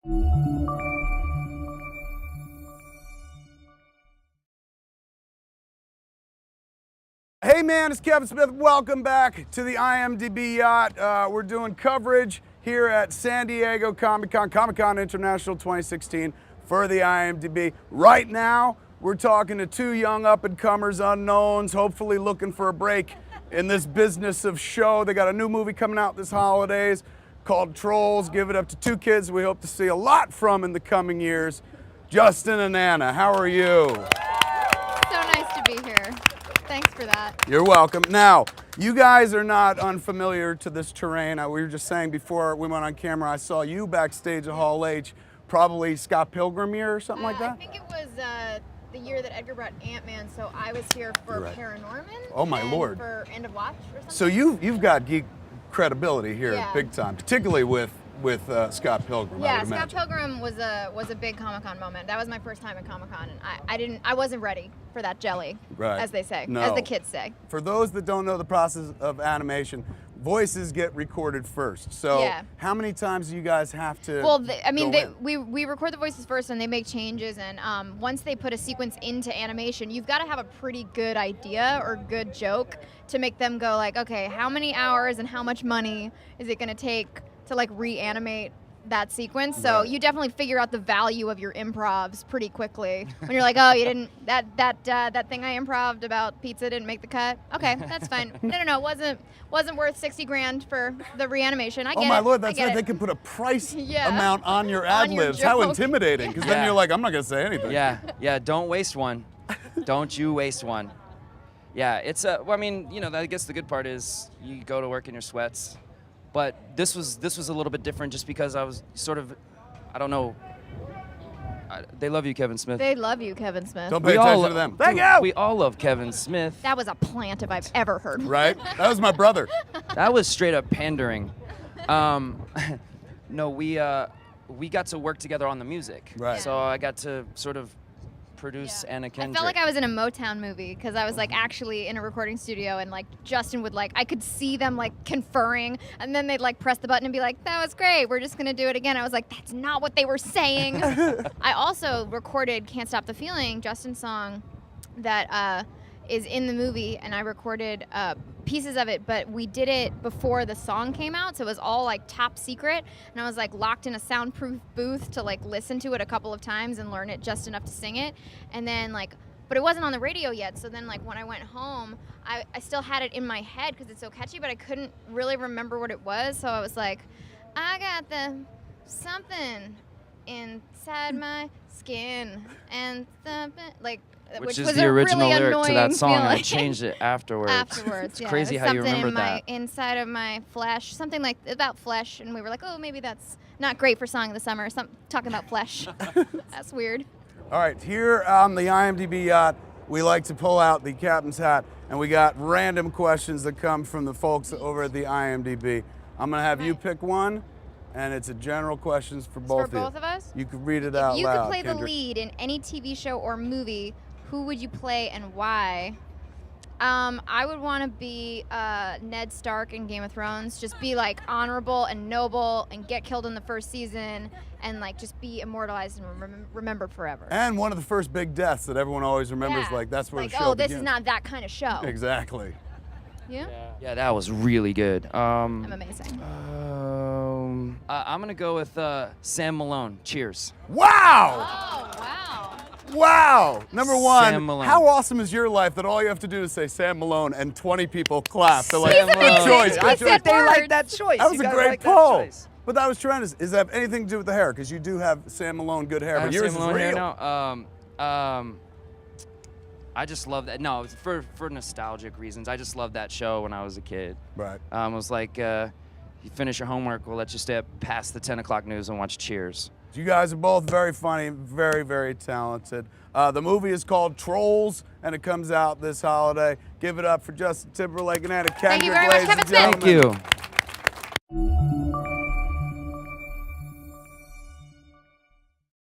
Hey man, it's Kevin Smith. Welcome back to the IMDb Yacht. We're doing coverage here at San Diego Comic-Con International 2016 for the IMDb. Right now, we're talking to two young up-and-comers, unknowns, hopefully looking for a break in this business of show. They got a new movie coming out this holidays called Trolls. Give it up to two kids we hope to see a lot from in the coming years. Justin and Anna, how are you? So nice to be here. Thanks for that. You're welcome. Now, you guys are not unfamiliar to this terrain. We were just saying before we went on camera, I saw you backstage at Hall H, probably Scott Pilgrim year or something like that? I think it was the year that Edgar brought Ant-Man, so I was here for Paranorman. Oh my Lord. For End of Watch or something. So you've got geek credibility here, Yeah. big time, particularly with Scott Pilgrim. Yeah, I would Scott imagine. Pilgrim was a big Comic-Con moment. That was my first time at Comic-Con, and I wasn't ready for that jelly, as they say, as the kids say. For those that don't know the process of animation, voices get recorded first. So how many times do you guys have to? Well, we record the voices first, and they make changes. And once they put a sequence into animation, you've got to have a pretty good idea or good joke to make them go like, okay, how many hours and how much money is it going to take to like reanimate that sequence? So you definitely figure out the value of your improvs pretty quickly. When you're like, oh, you didn't that thing I improv'd about pizza didn't make the cut. Okay, that's fine. No, wasn't worth 60 grand for the reanimation. I get it. Oh my Lord, that's right. it. They can put a price amount on your ad libs. How intimidating! Because then you're like, I'm not gonna say anything. Yeah. Don't waste one. Don't you waste one. Yeah, it's well, I mean, you know, I guess the good part is you go to work in your sweats. But this was a little bit different just because I was sort of, I don't know. They love you, Kevin Smith. They love you, Kevin Smith. Don't pay attention to them. Thank you. We all love Kevin Smith. That was a plant if I've ever heard. Right? That was my brother. That was straight up pandering. No, we got to work together on the music. Right. So I got to sort of produce Anna Kendrick. I felt like I was in a Motown movie because I was like actually in a recording studio, and like Justin would like, I could see them like conferring, and then they'd like press the button and be like, that was great, we're just gonna do it again. I was like, that's not what they were saying. I also recorded Can't Stop the Feeling, Justin's song that is in the movie, and I recorded pieces of it, but we did it before the song came out, so it was all like top secret, and I was like locked in a soundproof booth to like listen to it a couple of times and learn it just enough to sing it, and then like, but it wasn't on the radio yet, so then like when I went home, I still had it in my head because it's so catchy, but I couldn't really remember what it was, so I was like, I got the something inside my skin, and like, which is was the a original really lyric to that song. feeling. I changed it afterwards. It's crazy how you remember that. Inside of my flesh, something like about flesh, and we were like, oh, maybe that's not great for Song of the Summer. Talking about flesh. That's weird. All right, here on the IMDb Yacht, we like to pull out the captain's hat, and we got random questions that come from the folks over at the IMDb. I'm gonna have you pick one, and it's a general questions for both of you. For both of us? You can read it out loud. If you could play Kendrick. the lead in any TV show or movie, who would you play and why? I would want to be Ned Stark in Game of Thrones. Just be like honorable and noble and get killed in the first season and like just be immortalized and remembered forever. And one of the first big deaths that everyone always remembers, like that's where like, the show oh, this begins. is not that kind of show. Exactly. Yeah? Yeah, that was really good. I'm amazing. I'm gonna go with Sam Malone. Cheers. Wow! Oh, wow. Wow! Number one, Sam Malone. how awesome is your life that all you have to do is say Sam Malone and 20 people clap? They're like, He's amazing. choice, He good said choice. They like words. that choice. That was You a guys great like that poll. choice. But that was tremendous. Does that have anything to do with the hair? Because you do have Sam Malone good hair, I but have yours Sam is Malone real. hair now. I just love that. No, it's for nostalgic reasons. I just loved that show when I was a kid. Right. It was like, you finish your homework, we'll let you stay up past the 10 o'clock news and watch Cheers. You guys are both very funny, very, very talented. The movie is called Trolls, and it comes out this holiday. Give it up for Justin Timberlake and Anna Kendrick. Thank you very much, ladies and Kevin Smith. gentlemen. Thank you.